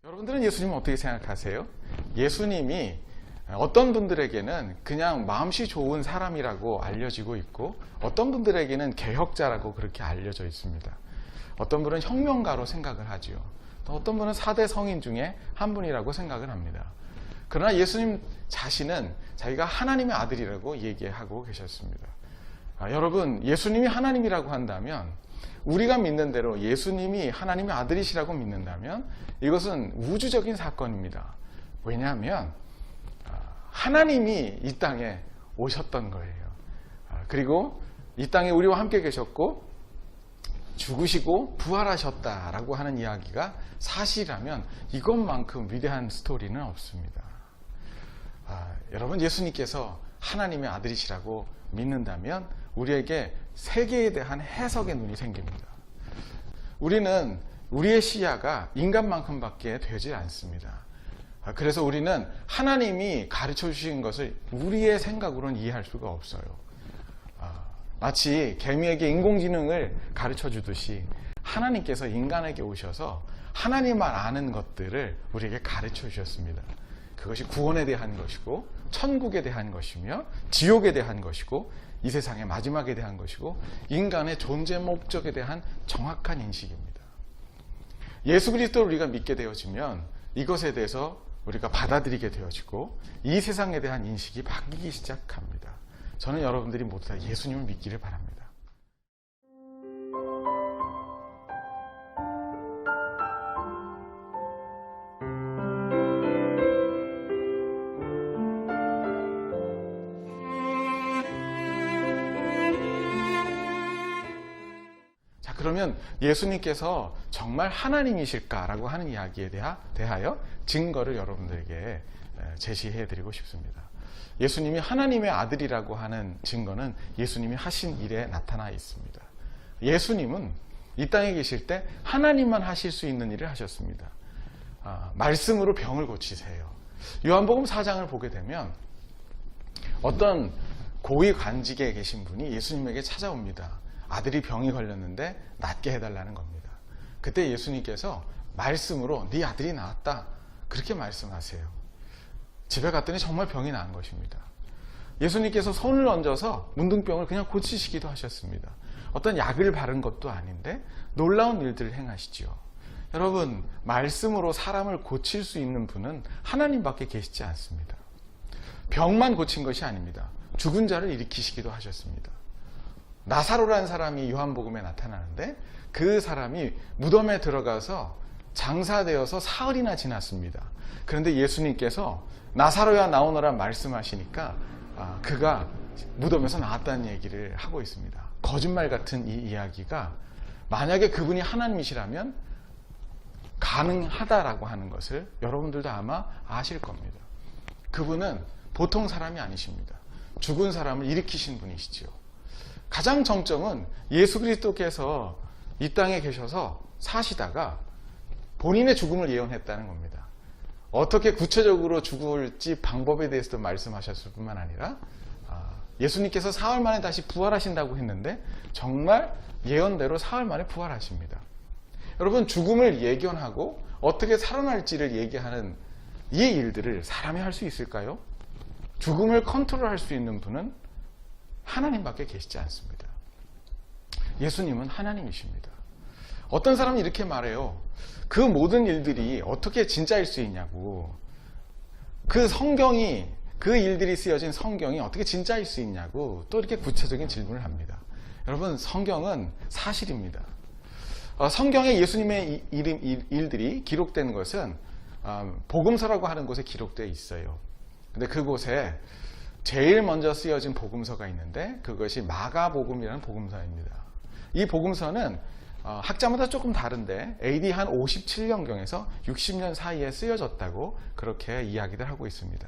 여러분들은 예수님을 어떻게 생각하세요? 예수님이 어떤 분들에게는 그냥 마음씨 좋은 사람이라고 알려지고 있고 어떤 분들에게는 개혁자라고 그렇게 알려져 있습니다. 어떤 분은 혁명가로 생각을 하죠. 또 어떤 분은 4대 성인 중에 한 분이라고 생각을 합니다. 그러나 예수님 자신은 자기가 하나님의 아들이라고 얘기하고 계셨습니다. 여러분, 예수님이 하나님이라고 한다면, 우리가 믿는 대로 예수님이 하나님의 아들이시라고 믿는다면 이것은 우주적인 사건입니다. 왜냐하면 하나님이 이 땅에 오셨던 거예요. 그리고 이 땅에 우리와 함께 계셨고 죽으시고 부활하셨다라고 하는 이야기가 사실이라면 이것만큼 위대한 스토리는 없습니다. 여러분, 예수님께서 하나님의 아들이시라고 믿는다면 우리에게 세계에 대한 해석의 눈이 생깁니다. 우리는 우리의 시야가 인간만큼밖에 되지 않습니다. 그래서 우리는 하나님이 가르쳐 주신 것을 우리의 생각으로는 이해할 수가 없어요. 마치 개미에게 인공지능을 가르쳐 주듯이 하나님께서 인간에게 오셔서 하나님만 아는 것들을 우리에게 가르쳐 주셨습니다. 그것이 구원에 대한 것이고 천국에 대한 것이며 지옥에 대한 것이고 이 세상의 마지막에 대한 것이고 인간의 존재 목적에 대한 정확한 인식입니다. 예수 그리스도를 우리가 믿게 되어지면 이것에 대해서 우리가 받아들이게 되어지고 이 세상에 대한 인식이 바뀌기 시작합니다. 저는 여러분들이 모두 다 예수님을 믿기를 바랍니다. 그러면 예수님께서 정말 하나님이실까라고 하는 이야기에 대하여 증거를 여러분들에게 제시해 드리고 싶습니다. 예수님이 하나님의 아들이라고 하는 증거는 예수님이 하신 일에 나타나 있습니다. 예수님은 이 땅에 계실 때 하나님만 하실 수 있는 일을 하셨습니다. 말씀으로 병을 고치세요. 요한복음 4장을 보게 되면 어떤 고위 관직에 계신 분이 예수님에게 찾아옵니다. 아들이 병이 걸렸는데 낫게 해달라는 겁니다. 그때 예수님께서 말씀으로 네 아들이 나았다 그렇게 말씀하세요. 집에 갔더니 정말 병이 나은 것입니다. 예수님께서 손을 얹어서 문둥병을 그냥 고치시기도 하셨습니다. 어떤 약을 바른 것도 아닌데 놀라운 일들을 행하시지요. 여러분, 말씀으로 사람을 고칠 수 있는 분은 하나님밖에 계시지 않습니다. 병만 고친 것이 아닙니다. 죽은 자를 일으키시기도 하셨습니다. 나사로라는 사람이 요한복음에 나타나는데 그 사람이 무덤에 들어가서 장사되어서 사흘이나 지났습니다. 그런데 예수님께서 나사로야 나오너라 말씀하시니까 그가 무덤에서 나왔다는 얘기를 하고 있습니다. 거짓말 같은 이 이야기가 만약에 그분이 하나님이시라면 가능하다라고 하는 것을 여러분들도 아마 아실 겁니다. 그분은 보통 사람이 아니십니다. 죽은 사람을 일으키신 분이시지요. 가장 정점은 예수 그리스도께서 이 땅에 계셔서 사시다가 본인의 죽음을 예언했다는 겁니다. 어떻게 구체적으로 죽을지 방법에 대해서도 말씀하셨을 뿐만 아니라 예수님께서 사흘 만에 다시 부활하신다고 했는데 정말 예언대로 사흘 만에 부활하십니다. 여러분, 죽음을 예견하고 어떻게 살아날지를 얘기하는 이 일들을 사람이 할 수 있을까요? 죽음을 컨트롤할 수 있는 분은 하나님밖에 계시지 않습니다. 예수님은 하나님이십니다. 어떤 사람은 이렇게 말해요. 그 모든 일들이 어떻게 진짜일 수 있냐고. 그 일들이 쓰여진 성경이 어떻게 진짜일 수 있냐고 또 이렇게 구체적인 질문을 합니다. 여러분, 성경은 사실입니다. 성경에 예수님의 일들이 기록된 것은 복음서라고 하는 곳에 기록되어 있어요. 근데 그곳에 제일 먼저 쓰여진 복음서가 있는데 그것이 마가복음이라는 복음서입니다. 이 복음서는 학자마다 조금 다른데 AD 한 57년경에서 60년 사이에 쓰여졌다고 그렇게 이야기를 하고 있습니다.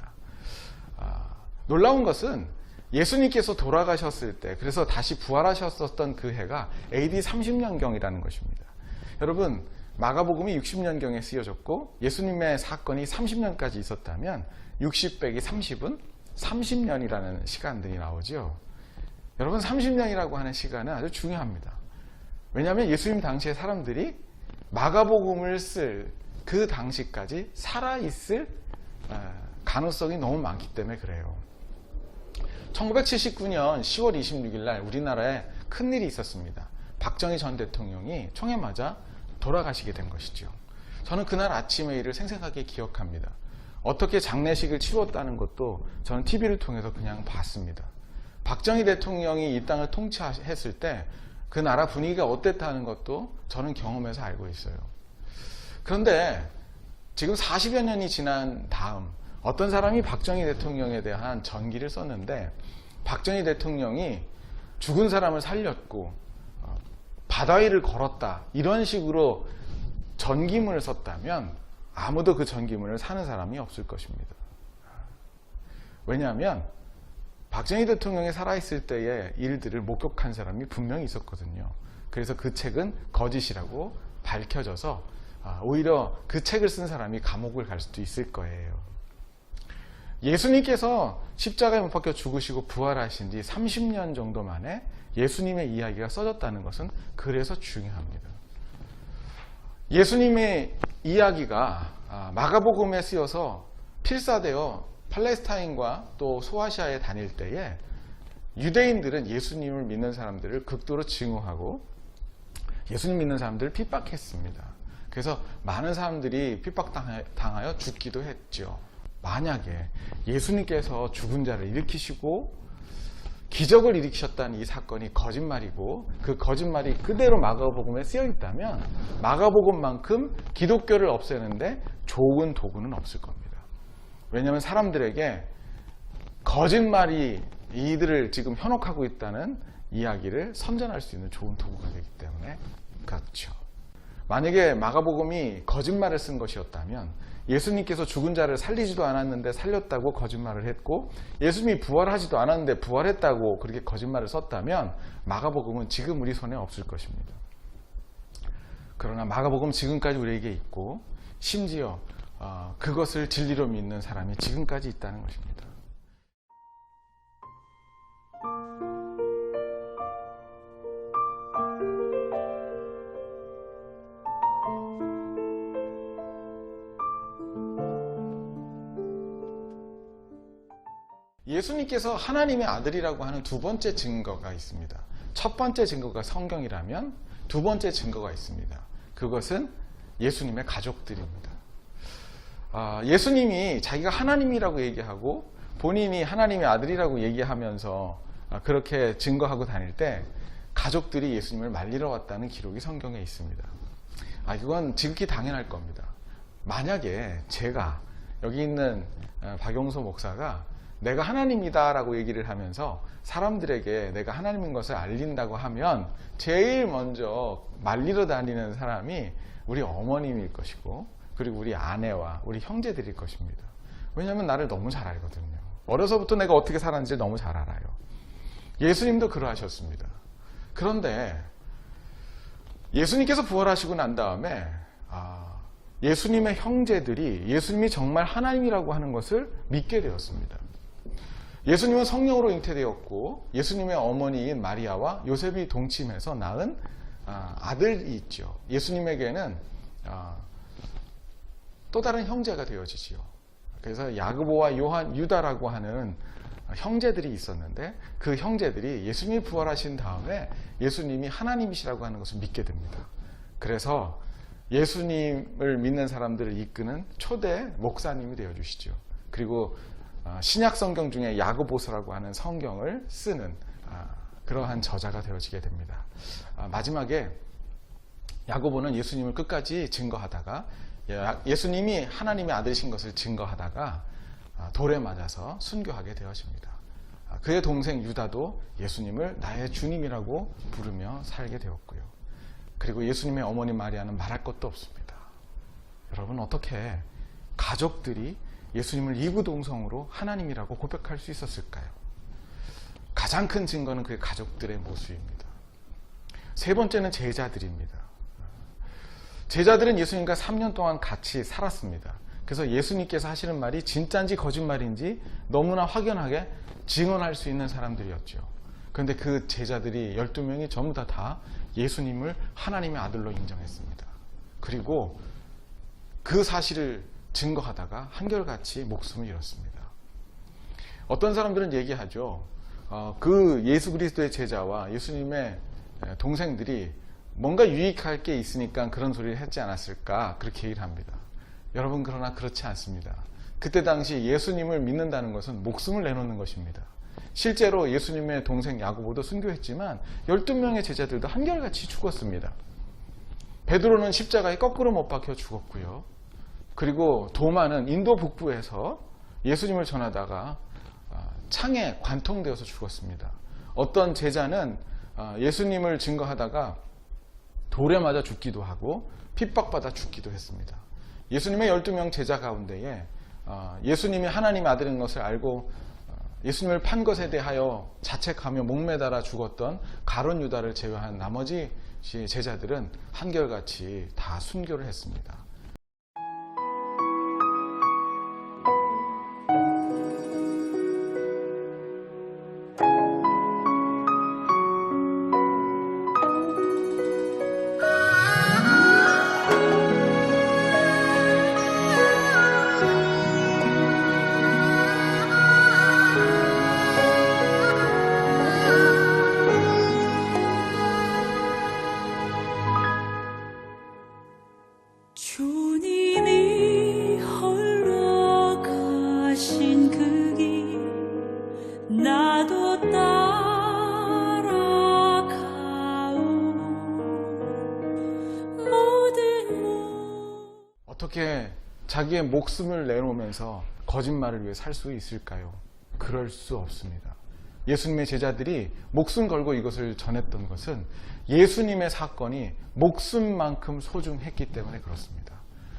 놀라운 것은 예수님께서 돌아가셨을 때, 그래서 다시 부활하셨었던 그 해가 AD 30년경이라는 것입니다. 여러분, 마가복음이 60년경에 쓰여졌고 예수님의 사건이 30년까지 있었다면 60 빼기 30은 30년이라는 시간들이 나오죠. 여러분, 30년이라고 하는 시간은 아주 중요합니다. 왜냐하면 예수님 당시에 사람들이 마가복음을 쓸 그 당시까지 살아있을 가능성이 너무 많기 때문에 그래요. 1979년 10월 26일 날 우리나라에 큰일이 있었습니다. 박정희 전 대통령이 총에 맞아 돌아가시게 된 것이죠. 저는 그날 아침의 일을 생생하게 기억합니다. 어떻게 장례식을 치렀다는 것도 저는 TV를 통해서 그냥 봤습니다. 박정희 대통령이 이 땅을 통치했을 때 그 나라 분위기가 어땠다는 것도 저는 경험해서 알고 있어요. 그런데 지금 40여 년이 지난 다음 어떤 사람이 박정희 대통령에 대한 전기를 썼는데, 박정희 대통령이 죽은 사람을 살렸고 바다 위를 걸었다 이런 식으로 전기문을 썼다면 아무도 그 전기문을 사는 사람이 없을 것입니다. 왜냐하면 박정희 대통령이 살아있을 때의 일들을 목격한 사람이 분명히 있었거든요. 그래서 그 책은 거짓이라고 밝혀져서 오히려 그 책을 쓴 사람이 감옥을 갈 수도 있을 거예요. 예수님께서 십자가에 못 박혀 죽으시고 부활하신 지 30년 정도 만에 예수님의 이야기가 써졌다는 것은 그래서 중요합니다. 예수님의 이야기가 마가복음에 쓰여서 필사되어 팔레스타인과 또 소아시아에 다닐 때에 유대인들은 예수님을 믿는 사람들을 극도로 증오하고 예수님 믿는 사람들을 핍박했습니다. 그래서 많은 사람들이 핍박당하여 죽기도 했죠. 만약에 예수님께서 죽은 자를 일으키시고 기적을 일으키셨다는 이 사건이 거짓말이고 그 거짓말이 그대로 마가복음에 쓰여 있다면 마가복음만큼 기독교를 없애는데 좋은 도구는 없을 겁니다. 왜냐하면 사람들에게 거짓말이 이들을 지금 현혹하고 있다는 이야기를 선전할 수 있는 좋은 도구가 되기 때문에 그렇죠. 만약에 마가복음이 거짓말을 쓴 것이었다면 예수님께서 죽은 자를 살리지도 않았는데 살렸다고 거짓말을 했고 예수님이 부활하지도 않았는데 부활했다고 그렇게 거짓말을 썼다면 마가복음은 지금 우리 손에 없을 것입니다. 그러나 마가복음 지금까지 우리에게 있고 심지어 그것을 진리로 믿는 사람이 지금까지 있다는 것입니다. 예수님께서 하나님의 아들이라고 하는 두 번째 증거가 있습니다. 첫 번째 증거가 성경이라면 두 번째 증거가 있습니다. 그것은 예수님의 가족들입니다. 예수님이 자기가 하나님이라고 얘기하고 본인이 하나님의 아들이라고 얘기하면서 그렇게 증거하고 다닐 때 가족들이 예수님을 말리러 왔다는 기록이 성경에 있습니다. 이건 지극히 당연할 겁니다. 만약에 제가 여기 있는 박용서 목사가 내가 하나님이다 라고 얘기를 하면서 사람들에게 내가 하나님인 것을 알린다고 하면 제일 먼저 말리러 다니는 사람이 우리 어머님일 것이고 그리고 우리 아내와 우리 형제들일 것입니다. 왜냐하면 나를 너무 잘 알거든요. 어려서부터 내가 어떻게 살았는지 너무 잘 알아요. 예수님도 그러하셨습니다. 그런데 예수님께서 부활하시고 난 다음에 예수님의 형제들이 예수님이 정말 하나님이라고 하는 것을 믿게 되었습니다. 예수님은 성령으로 잉태되었고 예수님의 어머니인 마리아와 요셉이 동침해서 낳은 아들이 있죠. 예수님에게는 또 다른 형제가 되어지지요. 그래서 야고보와 요한, 유다라고 하는 형제들이 있었는데 그 형제들이 예수님이 부활하신 다음에 예수님이 하나님이시라고 하는 것을 믿게 됩니다. 그래서 예수님을 믿는 사람들을 이끄는 초대 목사님이 되어주시죠. 그리고 신약 성경 중에 야고보서라고 하는 성경을 쓰는 그러한 저자가 되어지게 됩니다. 마지막에 야고보는 예수님을 끝까지 증거하다가 예수님이 하나님의 아들이신 것을 증거하다가 돌에 맞아서 순교하게 되어집니다. 그의 동생 유다도 예수님을 나의 주님이라고 부르며 살게 되었고요. 그리고 예수님의 어머니 마리아는 말할 것도 없습니다. 여러분, 어떻게 가족들이 예수님을 이구동성으로 하나님이라고 고백할 수 있었을까요? 가장 큰 증거는 그의 가족들의 모습입니다. 세 번째는 제자들입니다. 제자들은 예수님과 3년 동안 같이 살았습니다. 그래서 예수님께서 하시는 말이 진짜인지 거짓말인지 너무나 확연하게 증언할 수 있는 사람들이었죠. 그런데 그 제자들이 12명이 전부 다 예수님을 하나님의 아들로 인정했습니다. 그리고 그 사실을 증거하다가 한결같이 목숨을 잃었습니다. 어떤 사람들은 얘기하죠. 그 예수 그리스도의 제자와 예수님의 동생들이 뭔가 유익할 게 있으니까 그런 소리를 했지 않았을까, 그렇게 얘기를 합니다. 여러분, 그러나 그렇지 않습니다. 그때 당시 예수님을 믿는다는 것은 목숨을 내놓는 것입니다. 실제로 예수님의 동생 야고보도 순교했지만 12명의 제자들도 한결같이 죽었습니다. 베드로는 십자가에 거꾸로 못 박혀 죽었고요. 그리고 도마는 인도 북부에서 예수님을 전하다가 창에 관통되어서 죽었습니다. 어떤 제자는 예수님을 증거하다가 돌에 맞아 죽기도 하고 핍박받아 죽기도 했습니다. 예수님의 12명 제자 가운데에 예수님이 하나님의 아들인 것을 알고 예수님을 판 것에 대하여 자책하며 목매달아 죽었던 가룟 유다를 제외한 나머지 제자들은 한결같이 다 순교를 했습니다. 주님이 홀로 가신 그 길 나도 따라가오. 어떻게 자기의 목숨을 내놓으면서 거짓말을 위해 살 수 있을까요? 그럴 수 없습니다. 예수님의 제자들이 목숨 걸고 이것을 전했던 것은 예수님의 사건이 목숨만큼 소중했기 때문에 그렇습니다.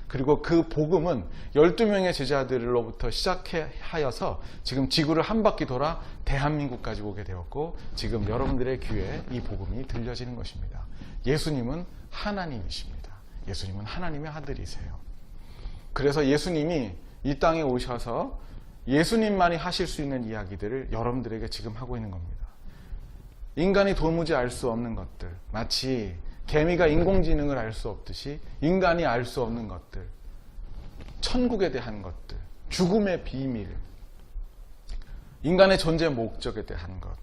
그리고 그 복음은 12명의 제자들로부터 시작하여서 지금 지구를 한 바퀴 돌아 대한민국까지 오게 되었고, 지금 여러분들의 귀에 이 복음이 들려지는 것입니다. 예수님은 하나님이십니다. 예수님은 하나님의 아들이세요. 그래서 예수님이 이 땅에 오셔서 예수님만이 하실 수 있는 이야기들을 여러분들에게 지금 하고 있는 겁니다. 인간이 도무지 알 수 없는 것들, 마치 개미가 인공지능을 알 수 없듯이 인간이 알 수 없는 것들, 천국에 대한 것들, 죽음의 비밀, 인간의 존재 목적에 대한 것,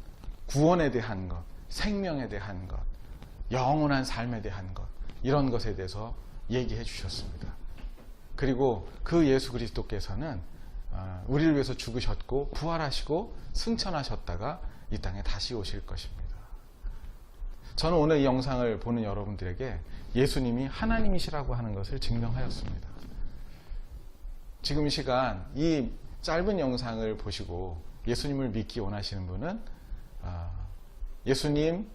구원에 대한 것, 생명에 대한 것, 영원한 삶에 대한 것, 이런 것에 대해서 얘기해 주셨습니다. 그리고 그 예수 그리스도께서는 우리를 위해서 죽으셨고 부활하시고 승천하셨다가 이 땅에 다시 오실 것입니다. 저는 오늘 이 영상을 보는 여러분들에게 예수님이 하나님이시라고 하는 것을 증명하였습니다. 지금 이 시간 이 짧은 영상을 보시고 예수님을 믿기 원하시는 분은 예수님,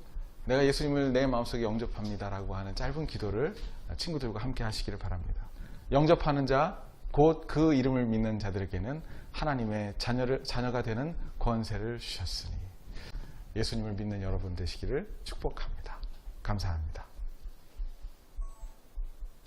내가 예수님을 내 마음속에 영접합니다 라고 하는 짧은 기도를 친구들과 함께 하시기를 바랍니다. 영접하는 자, 곧 그 이름을 믿는 자들에게는 하나님의 자녀가 되는 권세를 주셨으니, 예수님을 믿는 여러분 되시기를 축복합니다. 감사합니다.